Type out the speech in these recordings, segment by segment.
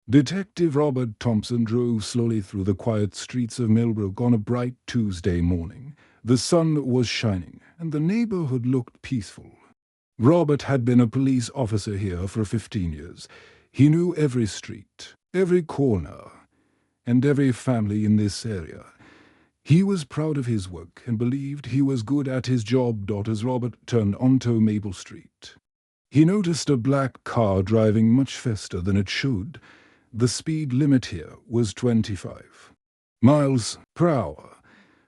Detective Robert Thompson drove slowly through the quiet streets of Millbrook on a bright Tuesday morning. The sun was shining, and the neighborhood looked peaceful. Robert had been a police officer here for 15 years. He knew every street, every corner, and every family in this area. He was proud of his work and believed he was good at his job. As Robert turned onto Maple Street, he noticed a black car driving much faster than it should. The speed limit here was 25 miles per hour,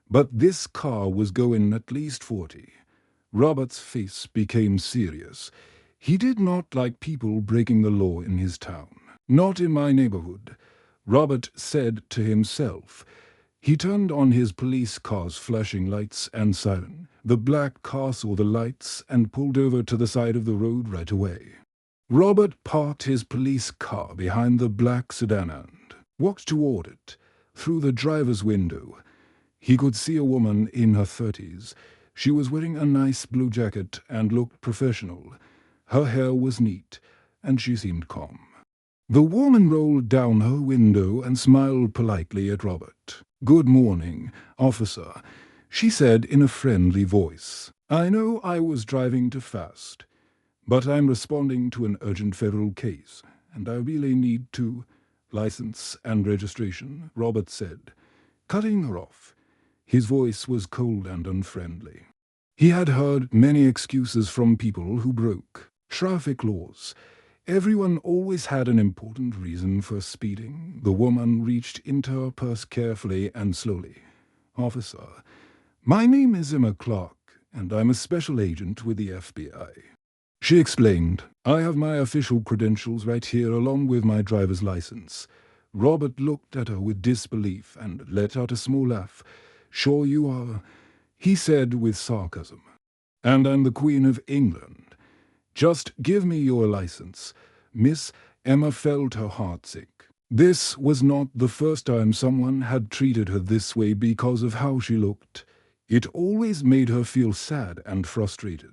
but this car was going at least 40. Robert's face became serious. He did not like people breaking the law in his town. "Not in my neighborhood," Robert said to himself. He turned on his police car's flashing lights and siren. The black car saw the lights and pulled over to the side of the road right away. Robert parked his police car behind the black sedan and walked toward it. Through the driver's window, he could see a woman in her 30s. She was wearing a nice blue jacket and looked professional. Her hair was neat, and she seemed calm. The woman rolled down her window and smiled politely at Robert. "Good morning, officer," she said in a friendly voice. "I know I was driving too fast, but I'm responding to an urgent federal case, and I really need to—" "License and registration," Robert said, cutting her off. His voice was cold and unfriendly. He had heard many excuses from people who broke traffic laws. Everyone always had an important reason for speeding. The woman reached into her purse carefully and slowly. "Officer, my name is Emma Clark, and I'm a special agent with the FBI." She explained. "I have my official credentials right here along with my driver's license." Robert looked at her with disbelief and let out a small laugh. "Sure you are," he said with sarcasm. "And I'm the Queen of England. Just give me your license." Miss Emma felt her heart sink. This was not the first time someone had treated her this way because of how she looked. It always made her feel sad and frustrated.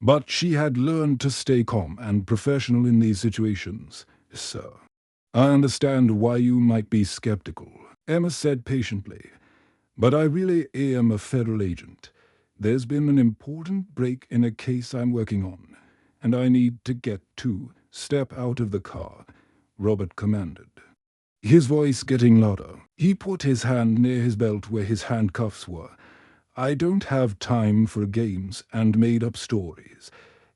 But she had learned to stay calm and professional in these situations. "Sir, I understand why you might be skeptical," Emma said patiently. "But I really am a federal agent. There's been an important break in a case I'm working on, and I need to get to." "Step out of the car," Robert commanded, his voice getting louder. He put his hand near his belt where his handcuffs were. "I don't have time for games and made-up stories."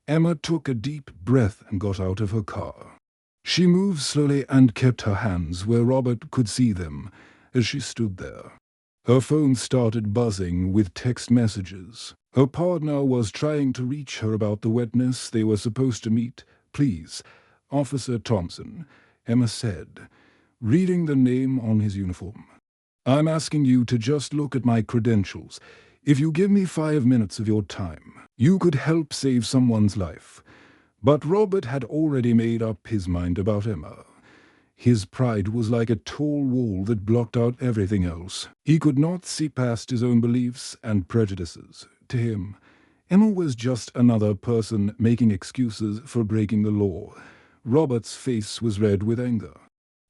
Emma took a deep breath and got out of her car. She moved slowly and kept her hands where Robert could see them as she stood there. Her phone started buzzing with text messages. Her partner was trying to reach her about the witness they were supposed to meet. "Please, Officer Thompson," Emma said, reading the name on his uniform. "I'm asking you to just look at my credentials. If you give me 5 minutes of your time, you could help save someone's life." But Robert had already made up his mind about Emma. His pride was like a tall wall that blocked out everything else. He could not see past his own beliefs and prejudices. To him, Emma was just another person making excuses for breaking the law. Robert's face was red with anger.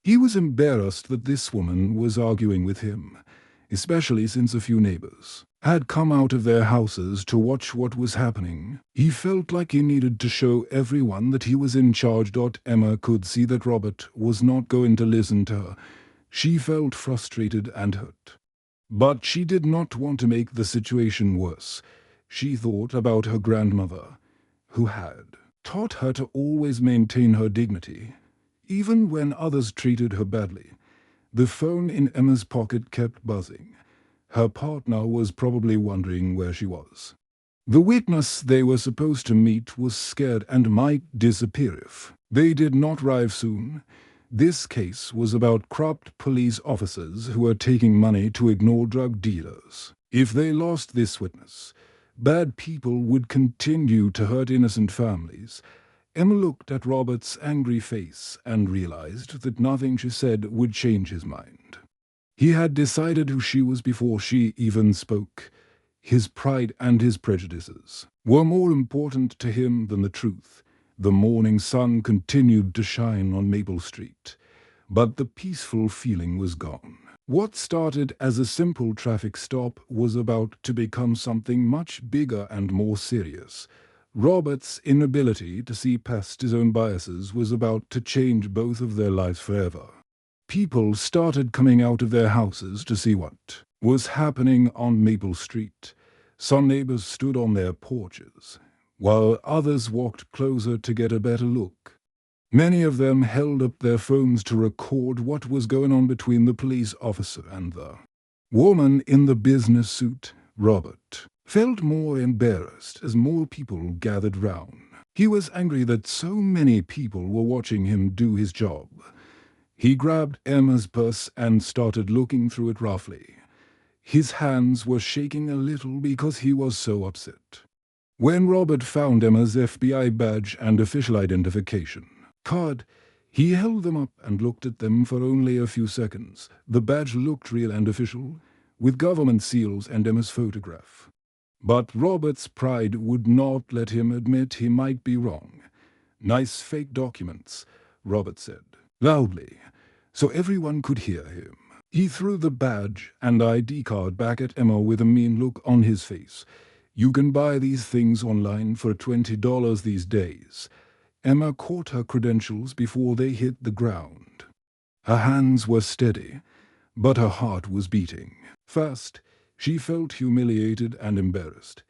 He was embarrassed that this woman was arguing with him, especially since a few neighbors had come out of their houses to watch what was happening. He felt like he needed to show everyone that he was in charge. Emma could see that Robert was not going to listen to her. She felt frustrated and hurt. But she did not want to make the situation worse. She thought about her grandmother, who had taught her to always maintain her dignity, even when others treated her badly. The phone in Emma's pocket kept buzzing. Her partner was probably wondering where she was. The witness they were supposed to meet was scared and might disappear if they did not arrive soon. This case was about corrupt police officers who were taking money to ignore drug dealers. If they lost this witness, bad people would continue to hurt innocent families. Emma looked at Robert's angry face and realized that nothing she said would change his mind. He had decided who she was before she even spoke. His pride and his prejudices were more important to him than the truth. The morning sun continued to shine on Maple Street. but the peaceful feeling was gone. What started as a simple traffic stop was about to become something much bigger and more serious. Robert's inability to see past his own biases was about to change both of their lives forever. People started coming out of their houses to see what was happening on Maple Street. Some neighbors stood on their porches, while others walked closer to get a better look. Many of them held up their phones to record what was going on between the police officer and the woman in the business suit. Robert felt more embarrassed as more people gathered round. He was angry that so many people were watching him do his job. He grabbed Emma's purse and started looking through it roughly. His hands were shaking a little because he was so upset. When Robert found Emma's FBI badge and official identification card, he held them up and looked at them for only a few seconds. The badge looked real and official, with government seals and Emma's photograph. But Robert's pride would not let him admit he might be wrong. "Nice fake documents," Robert said, loudly, so everyone could hear him. He threw the badge and ID card back at Emma with a mean look on his face. "You can buy these things online for $20 these days." Emma caught her credentials before they hit the ground. Her hands were steady, but her heart was beating. First, she felt humiliated and embarrassed,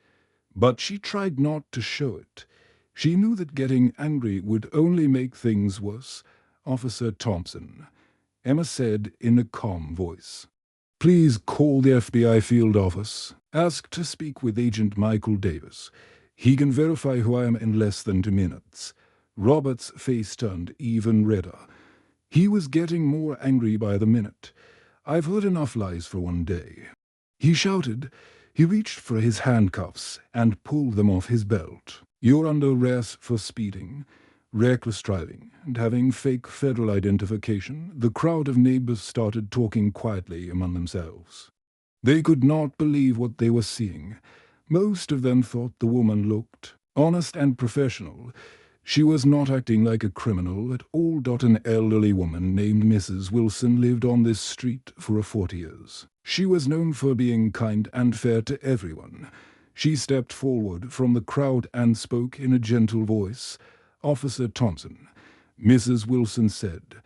but she tried not to show it. She knew that getting angry would only make things worse. "Officer Thompson," Emma said in a calm voice, "please call the FBI field office. Ask to speak with Agent Michael Davis. He can verify who I am in less than 2 minutes." Robert's face turned even redder. He was getting more angry by the minute. "I've heard enough lies for one day," he shouted. He reached for his handcuffs and pulled them off his belt. "You're under arrest for speeding, reckless driving, and having fake federal identification." The crowd of neighbors started talking quietly among themselves. They could not believe what they were seeing. Most of them thought the woman looked honest and professional. She was not acting like a criminal at all. An elderly woman named Mrs. Wilson lived on this street for 40 years. She was known for being kind and fair to everyone. She stepped forward from the crowd and spoke in a gentle voice. "Officer Thompson," Mrs. Wilson said,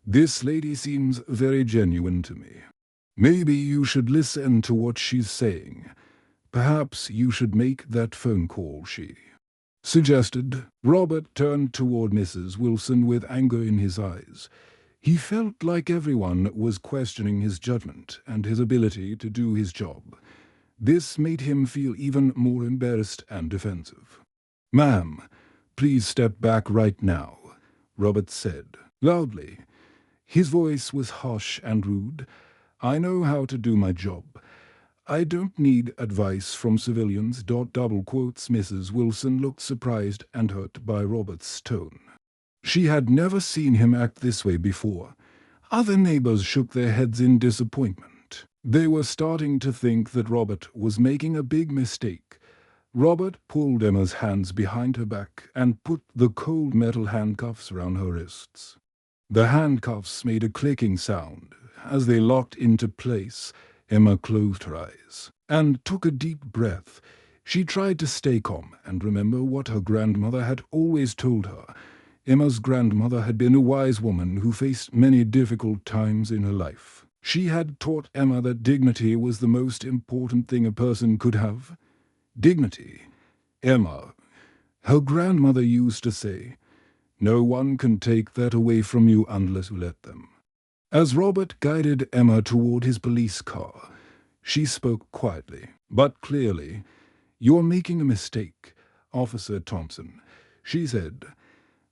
"this lady seems very genuine to me. Maybe you should listen to what she's saying. Perhaps you should make that phone call," she suggested. Robert turned toward Mrs. Wilson with anger in his eyes. He felt like everyone was questioning his judgment and his ability to do his job. This made him feel even more embarrassed and defensive. "Ma'am, please step back right now," Robert said, loudly. His voice was harsh and rude. "I know how to do my job. I don't need advice from civilians." Double quotes. Mrs. Wilson looked surprised and hurt by Robert's tone. She had never seen him act this way before. Other neighbors shook their heads in disappointment. They were starting to think that Robert was making a big mistake. Robert pulled Emma's hands behind her back and put the cold metal handcuffs around her wrists. The handcuffs made a clicking sound. As they locked into place, Emma closed her eyes and took a deep breath. She tried to stay calm and remember what her grandmother had always told her. Emma's grandmother had been a wise woman who faced many difficult times in her life. She had taught Emma that dignity was the most important thing a person could have. Dignity. Emma, her grandmother used to say, "No one can take that away from you unless you let them." As Robert guided Emma toward his police car, she spoke quietly, but clearly. "You're making a mistake, Officer Thompson," she said,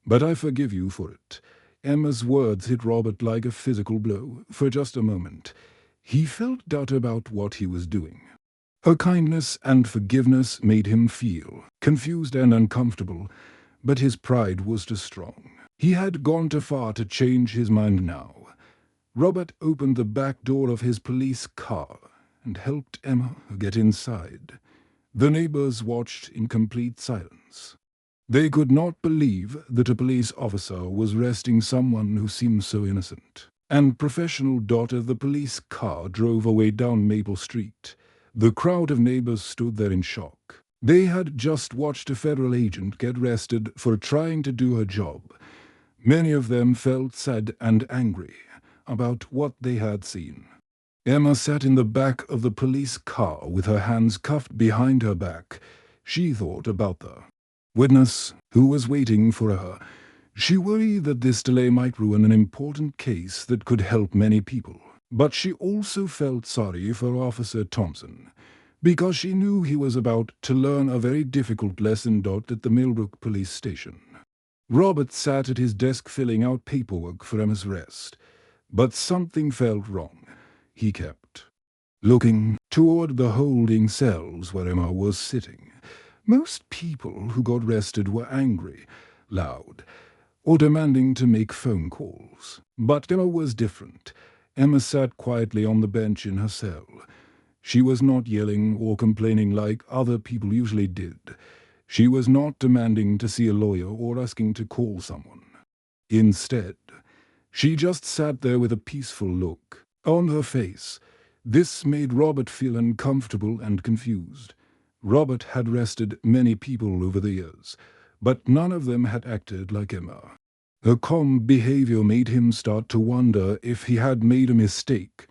"but I forgive you for it." Emma's words hit Robert like a physical blow. For just a moment, he felt doubt about what he was doing. Her kindness and forgiveness made him feel confused and uncomfortable, but his pride was too strong. He had gone too far to change his mind now. Robert opened the back door of his police car and helped Emma get inside. The neighbors watched in complete silence. They could not believe that a police officer was arresting someone who seemed so innocent. And professional daughter, the police car drove away down Maple Street. The crowd of neighbors stood there in shock. They had just watched a federal agent get arrested for trying to do her job. Many of them felt sad and angry about what they had seen. Emma sat in the back of the police car with her hands cuffed behind her back. She thought about the witness who was waiting for her. She worried that this delay might ruin an important case that could help many people. But she also felt sorry for Officer Thompson, because she knew he was about to learn a very difficult lesson at the Millbrook police station. Robert sat at his desk filling out paperwork for Emma's arrest, but something felt wrong. He kept looking toward the holding cells where Emma was sitting. Most people who got arrested were angry, loud, or demanding to make phone calls. But Emma was different. Emma sat quietly on the bench in her cell. She was not yelling or complaining like other people usually did. She was not demanding to see a lawyer or asking to call someone. Instead, she just sat there with a peaceful look on her face. This made Robert feel uncomfortable and confused. Robert had arrested many people over the years, but none of them had acted like Emma. Her calm behavior made him start to wonder if he had made a mistake,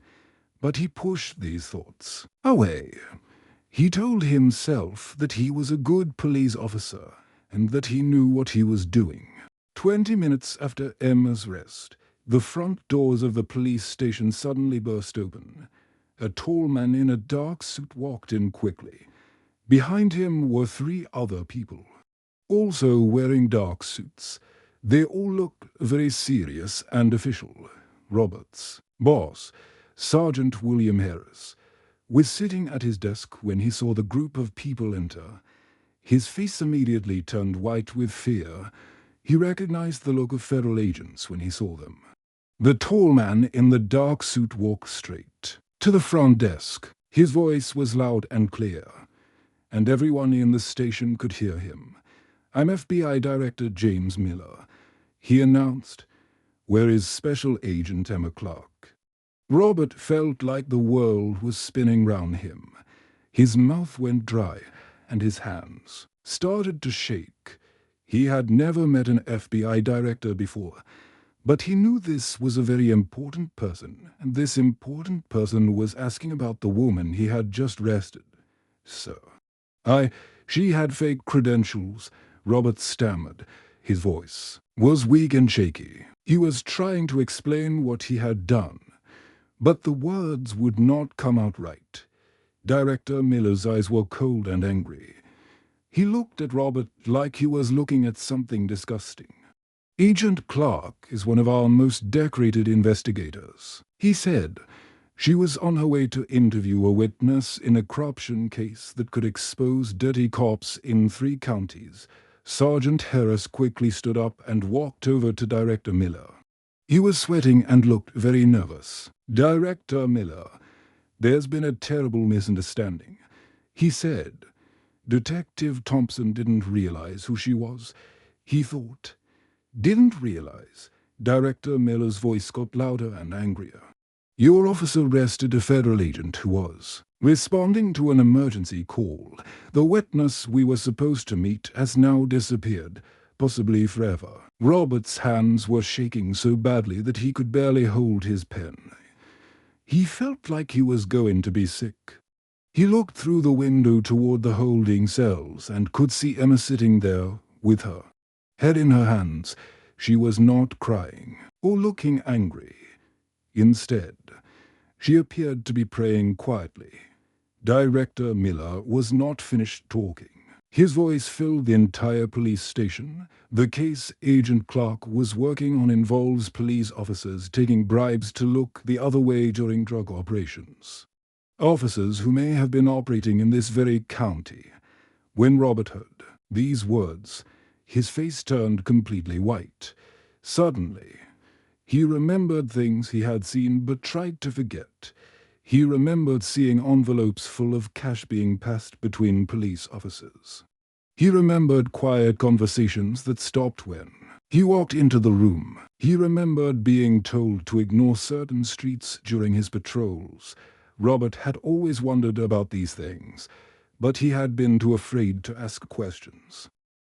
but he pushed these thoughts away. He told himself that he was a good police officer and that he knew what he was doing. 20 minutes after Emma's arrest, the front doors of the police station suddenly burst open. A tall man in a dark suit walked in quickly. Behind him were 3 other people, also wearing dark suits. They all looked very serious and official. Robert's boss, Sergeant William Harris, was sitting at his desk when he saw the group of people enter. His face immediately turned white with fear. He recognized the look of federal agents when he saw them. The tall man in the dark suit walked straight to the front desk. His voice was loud and clear, and everyone in the station could hear him. "I'm FBI Director James Miller," he announced. "Where is Special Agent Emma Clark?" Robert felt like the world was spinning round him. His mouth went dry, and his hands started to shake. He had never met an FBI director before, but he knew this was a very important person, and this important person was asking about the woman he had just arrested. "Sir, she had fake credentials," Robert stammered. His voice was weak and shaky. He was trying to explain what he had done, but the words would not come out right. Director Miller's eyes were cold and angry. He looked at Robert like he was looking at something disgusting. "Agent Clark is one of our most decorated investigators," he said. "She was on her way to interview a witness in a corruption case that could expose dirty cops in 3 counties. Sergeant Harris quickly stood up and walked over to Director Miller. He was sweating and looked very nervous. "Director Miller, there's been a terrible misunderstanding," he said. Detective Thompson didn't realize who she was. He thought. "Didn't realize." Director Miller's voice got louder and angrier. "Your officer arrested a federal agent who was responding to an emergency call. The witness we were supposed to meet has now disappeared, possibly forever." Robert's hands were shaking so badly that he could barely hold his pen. He felt like he was going to be sick. He looked through the window toward the holding cells and could see Emma sitting there with her head in her hands. She was not crying or looking angry. Instead, she appeared to be praying quietly. Director Miller was not finished talking. His voice filled the entire police station. "The case Agent Clark was working on involves police officers taking bribes to look the other way during drug operations. Officers who may have been operating in this very county." When Robert heard these words, his face turned completely white. Suddenly, he remembered things he had seen but tried to forget. He remembered seeing envelopes full of cash being passed between police officers. He remembered quiet conversations that stopped when he walked into the room. He remembered being told to ignore certain streets during his patrols. Robert had always wondered about these things, but he had been too afraid to ask questions.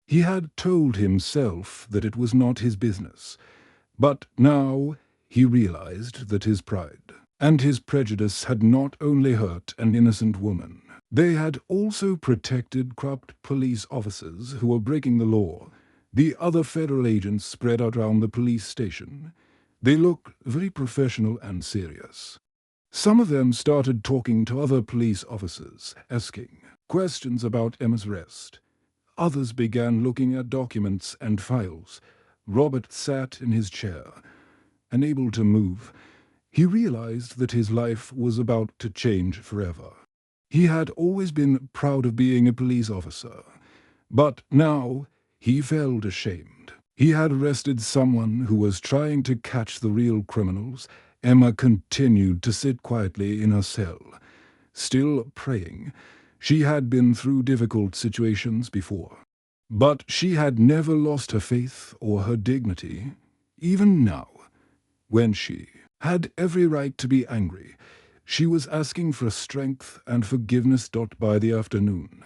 He had told himself that it was not his business, but now he realized that his pride and his prejudice had not only hurt an innocent woman, they had also protected corrupt police officers who were breaking the law. The other federal agents spread out around the police station. They looked very professional and serious. Some of them started talking to other police officers, asking questions about Emma's arrest. Others began looking at documents and files. Robert sat in his chair, unable to move. He realized that his life was about to change forever. He had always been proud of being a police officer, but now he felt ashamed. He had arrested someone who was trying to catch the real criminals. Emma continued to sit quietly in her cell, still praying. She had been through difficult situations before, but she had never lost her faith or her dignity. Even now, when she had every right to be angry, she was asking for strength and forgiveness. By the afternoon,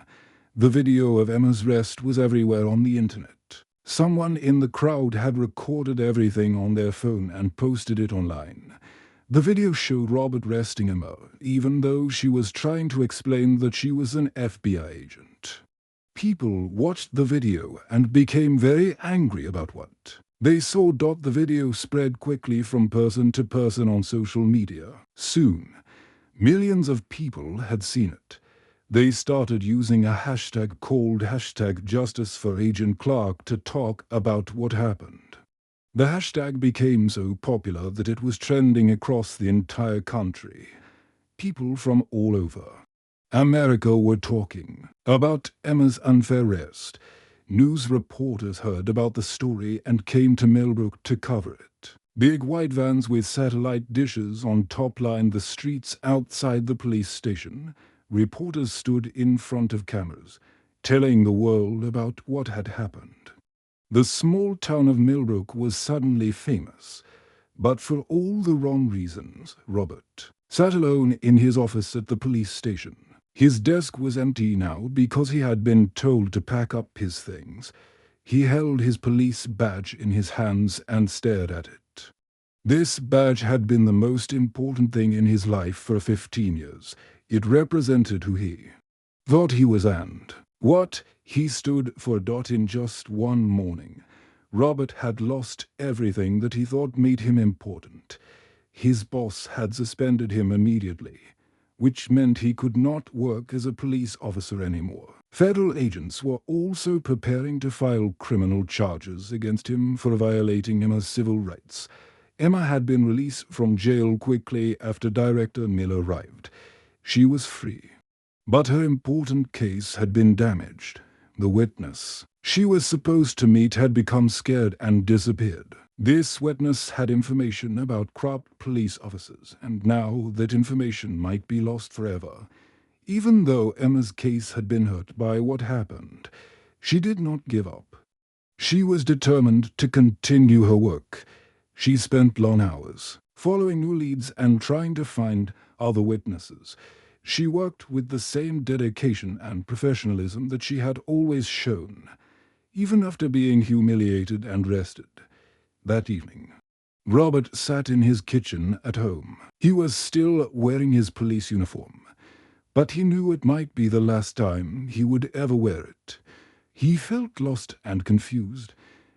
the video of Emma's arrest was everywhere on the internet. Someone in the crowd had recorded everything on their phone and posted it online. The video showed Robert arresting Emma, even though she was trying to explain that she was an FBI agent. People watched the video and became very angry about what they saw. The video spread quickly from person to person on social media. Soon, millions of people had seen it. They started using a hashtag called #JusticeForAgent Clark to talk about what happened. The hashtag became so popular that it was trending across the entire country. People from all over America were talking about Emma's unfair arrest. News reporters heard about the story and came to Millbrook to cover it. Big white vans with satellite dishes on top lined the streets outside the police station. Reporters stood in front of cameras, telling the world about what had happened. The small town of Millbrook was suddenly famous, but for all the wrong reasons. Robert sat alone in his office at the police station. His desk was empty now because he had been told to pack up his things. He held his police badge in his hands and stared at it. This badge had been the most important thing in his life for 15 years. It represented who he thought he was and what he stood for. In just one morning, Robert had lost everything that he thought made him important. His boss had suspended him immediately, which meant he could not work as a police officer anymore. Federal agents were also preparing to file criminal charges against him for violating Emma's civil rights. Emma had been released from jail quickly after Director Miller arrived. She was free, but her important case had been damaged. The witness she was supposed to meet had become scared and disappeared. This witness had information about corrupt police officers, and now that information might be lost forever. Even though Emma's case had been hurt by what happened, she did not give up. She was determined to continue her work. She spent long hours following new leads and trying to find other witnesses. She worked with the same dedication and professionalism that she had always shown, even after being humiliated and arrested. That evening, Robert sat in his kitchen at home. He was still wearing his police uniform, but he knew it might be the last time he would ever wear it. He felt lost and confused.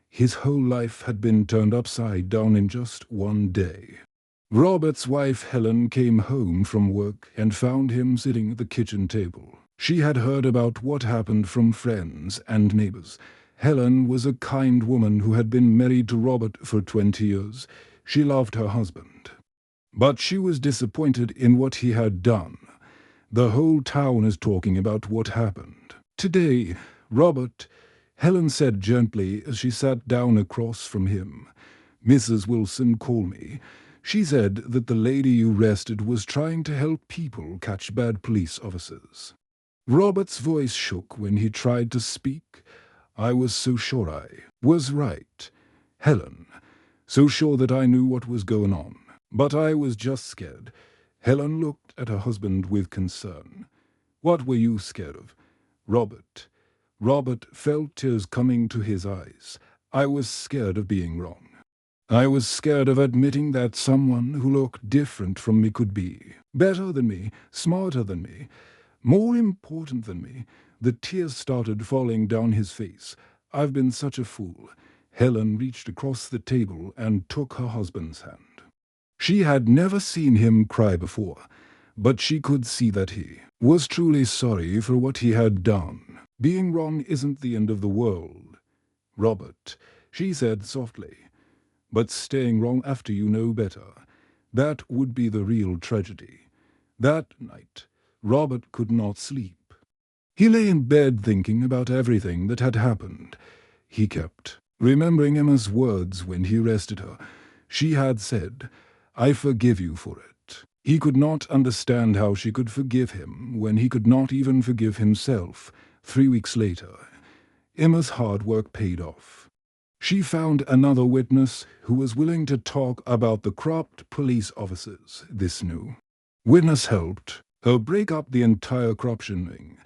His whole life had been turned upside down in just one day. Robert's wife Helen came home from work and found him sitting at the kitchen table. She had heard about what happened from friends and neighbors. Helen was a kind woman who had been married to Robert for 20 years. She loved her husband, but she was disappointed in what he had done. The whole town is talking about what happened today, Robert, Helen said gently as she sat down across from him. Mrs. Wilson called me. She said that the lady you arrested was trying to help people catch bad police officers. Robert's voice shook when he tried to speak. I was so sure I was right. Helen, so sure that I knew what was going on. But I was just scared. Helen looked at her husband with concern. What were you scared of? Robert. Robert felt tears coming to his eyes. I was scared of being wrong. I was scared of admitting that someone who looked different from me could be better than me, smarter than me, more important than me. The tears started falling down his face. I've been such a fool. Helen reached across the table and took her husband's hand. She had never seen him cry before, but she could see that he was truly sorry for what he had done. Being wrong isn't the end of the world, Robert, she said softly. But staying wrong after you know better, that would be the real tragedy. That night, Robert could not sleep. He lay in bed thinking about everything that had happened. He kept remembering Emma's words when he arrested her. She had said, "I forgive you for it." He could not understand how she could forgive him when he could not even forgive himself. 3 weeks later, Emma's hard work paid off. She found another witness who was willing to talk about the corrupt police officers. This new witness helped her break up the entire corruption ring.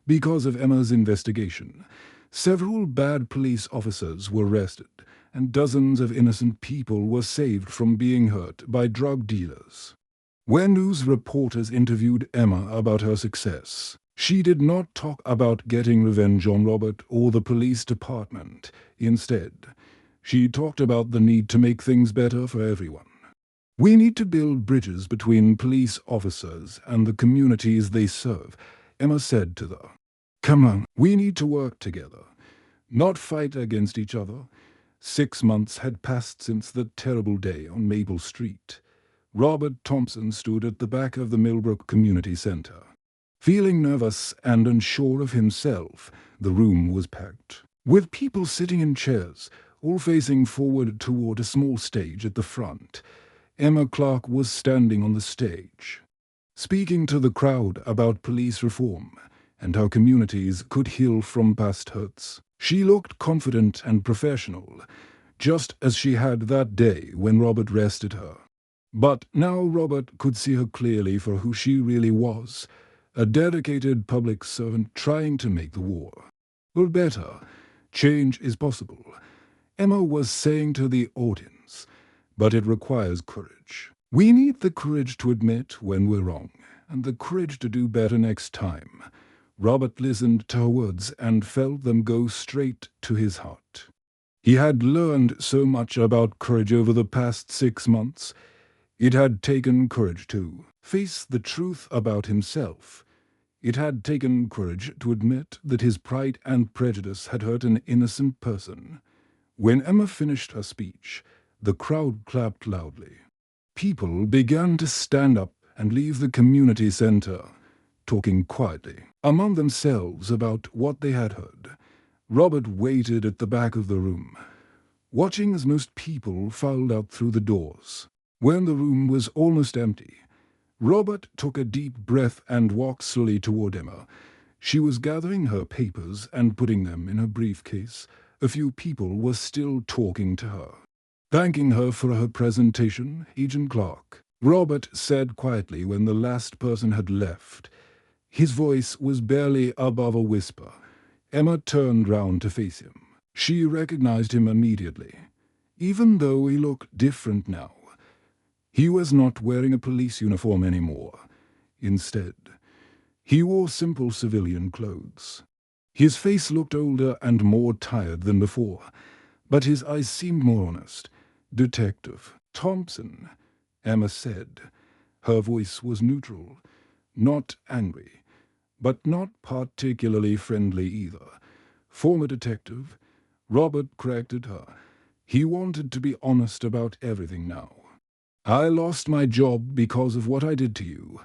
Because of Emma's investigation, several bad police officers were arrested, and dozens of innocent people were saved from being hurt by drug dealers. When news reporters interviewed Emma about her success, she did not talk about getting revenge on Robert or the police department. Instead, she talked about the need to make things better for everyone. We need to build bridges between police officers and the communities they serve, Emma said to them. Come on, we need to work together, not fight against each other. 6 months had passed since the terrible day on Maple Street. Robert Thompson stood at the back of the Millbrook Community Center. Feeling nervous and unsure of himself, the room was packed, with people sitting in chairs, all facing forward toward a small stage at the front. Emma Clark was standing on the stage, speaking to the crowd about police reform and how communities could heal from past hurts. She looked confident and professional, just as she had that day when Robert arrested her. But now Robert could see her clearly for who she really was, a dedicated public servant trying to make the war or better. Change is possible, Emma was saying to the audience, but it requires courage. We need the courage to admit when we're wrong, and the courage to do better next time. Robert listened to her words and felt them go straight to his heart. He had learned so much about courage over the past 6 months. It had taken courage to face the truth about himself. It had taken courage to admit that his pride and prejudice had hurt an innocent person. When Emma finished her speech, the crowd clapped loudly. People began to stand up and leave the community center, talking quietly among themselves about what they had heard. Robert waited at the back of the room, watching as most people filed out through the doors. When the room was almost empty, Robert took a deep breath and walked slowly toward Emma. She was gathering her papers and putting them in her briefcase. A few people were still talking to her, thanking her for her presentation. Agent Clark, Robert said quietly when the last person had left. His voice was barely above a whisper. Emma turned round to face him. She recognized him immediately, even though he looked different now. He was not wearing a police uniform anymore. Instead, he wore simple civilian clothes. His face looked older and more tired than before, but his eyes seemed more honest. Detective Thompson, Emma said. Her voice was neutral, not angry, but not particularly friendly either. Former detective, Robert corrected her. He wanted to be honest about everything now. I lost my job because of what I did to you,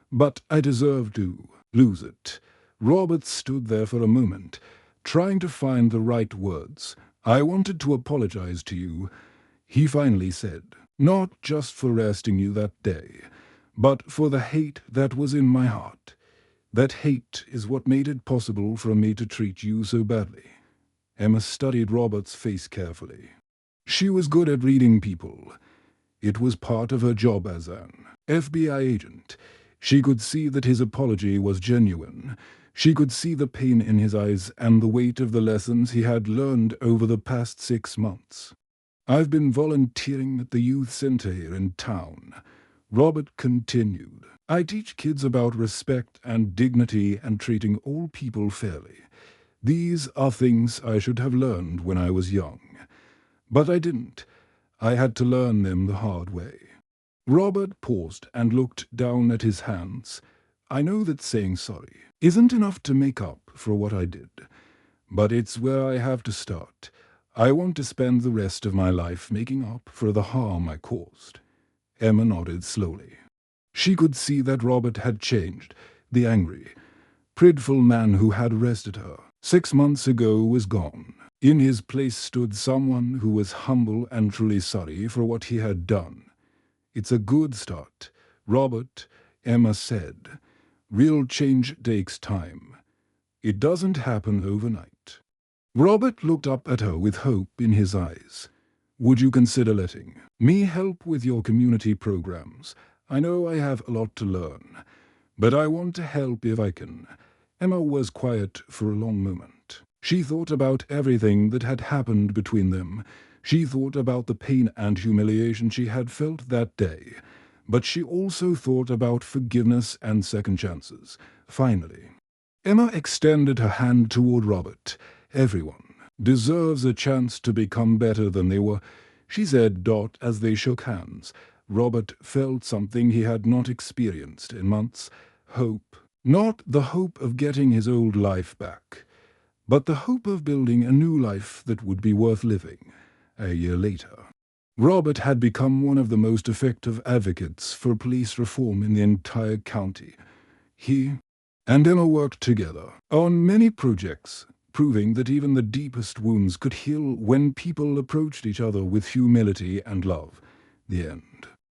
but I deserve to lose it. Robert stood there for a moment, trying to find the right words. I wanted to apologize to you, he finally said, not just for arresting you that day, but for the hate that was in my heart. That hate is what made it possible for me to treat you so badly." Emma studied Robert's face carefully. She was good at reading people. It was part of her job as an FBI agent. She could see that his apology was genuine. She could see the pain in his eyes and the weight of the lessons he had learned over the past 6 months. "I've been volunteering at the youth center here in town," Robert continued. "I teach kids about respect and dignity and treating all people fairly. These are things I should have learned when I was young. But I didn't. I had to learn them the hard way." Robert paused and looked down at his hands. "I know that saying sorry isn't enough to make up for what I did, but it's where I have to start. I want to spend the rest of my life making up for the harm I caused." Emma nodded slowly. She could see that Robert had changed. The angry, prideful man who had arrested her 6 months ago was gone. In his place stood someone who was humble and truly sorry for what he had done. "It's a good start, Robert," Emma said. "Real change takes time. It doesn't happen overnight." Robert looked up at her with hope in his eyes. "Would you consider letting me help with your community programs? I know I have a lot to learn, but I want to help if I can." Emma was quiet for a long moment. She thought about everything that had happened between them. She thought about the pain and humiliation she had felt that day. But she also thought about forgiveness and second chances. Finally, Emma extended her hand toward Robert. "Everyone deserves a chance to become better than they were," she said as they shook hands. Robert felt something he had not experienced in months. Hope. Not the hope of getting his old life back, but the hope of building a new life that would be worth living. A year later, Robert had become one of the most effective advocates for police reform in the entire county. He and Emma worked together on many projects, proving that even the deepest wounds could heal when people approached each other with humility and love. The end.